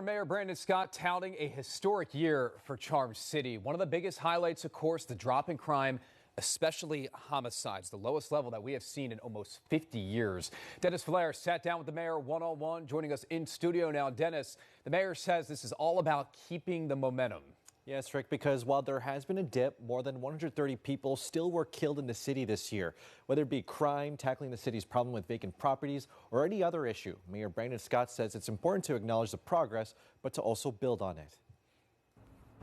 Mayor Brandon Scott touting a historic year for Charm City. One of the biggest highlights, of course, the drop in crime, especially homicides, the lowest level that we have seen in almost 50 years. Dennis Valaire sat down with the mayor one-on-one, joining us in studio now. Dennis, the mayor says this is all about keeping the momentum. Yes, Rick, because while there has been a dip, more than 130 people still were killed in the city this year. Whether it be crime, tackling the city's problem with vacant properties, or any other issue, Mayor Brandon Scott says it's important to acknowledge the progress, but to also build on it.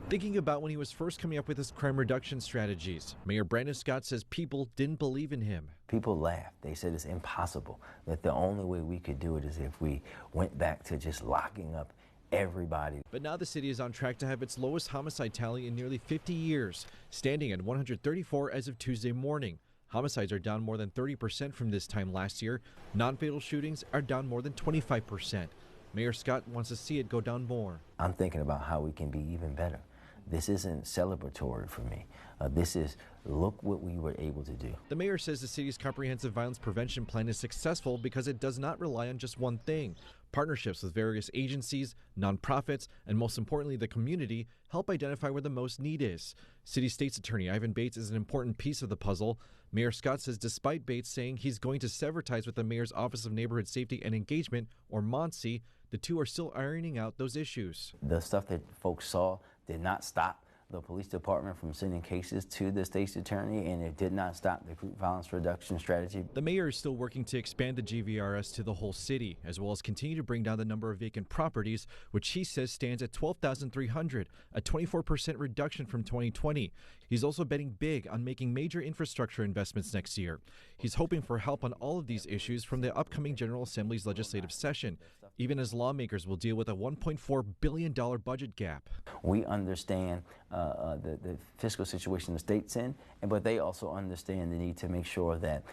Thinking about when he was first coming up with his crime reduction strategies, Mayor Brandon Scott says people didn't believe in him. People laughed. They said it's impossible, that the only way we could do it is if we went back to just locking up everybody. But now the city is on track to have its lowest homicide tally in nearly 50 years, standing at 134 as of Tuesday morning. Homicides are down more than 30% from this time last year. Non-fatal shootings are down more than 25%. Mayor Scott wants to see it go down more. I'm thinking about how we can be even better. This isn't celebratory for me. This is, look what we were able to do. The mayor says the city's comprehensive violence prevention plan is successful because it does not rely on just one thing. Partnerships with various agencies, nonprofits, and most importantly, the community help identify where the most need is. City State's Attorney Ivan Bates is an important piece of the puzzle. Mayor Scott says despite Bates saying he's going to sever ties with the mayor's Office of Neighborhood Safety and Engagement, or MONSE, the two are still ironing out those issues. The stuff that folks saw did not stop the police department from sending cases to the state's attorney, and it did not stop the group violence reduction strategy. The mayor is still working to expand the GVRS to the whole city, as well as continue to bring down the number of vacant properties, which he says stands at 12,300, a 24% reduction from 2020. He's also betting big on making major infrastructure investments next year. He's hoping for help on all of these issues from the upcoming General Assembly's legislative session, even as lawmakers will deal with a $1.4 billion budget gap. We understand the fiscal situation the state's in, but they also understand the need to make sure that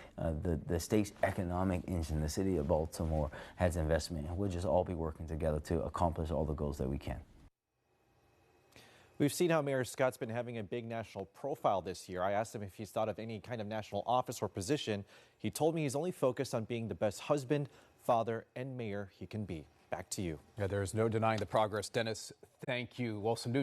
the state's economic engine, the city of Baltimore, has investment, and we'll just all be working together to accomplish all the goals that we can. We've seen how Mayor Scott's been having a big national profile this year. I asked him if he's thought of any kind of national office or position. He told me he's only focused on being the best husband, father, and mayor he can be. Back to you. Yeah, there's no denying the progress, Dennis. Thank you. Well, some new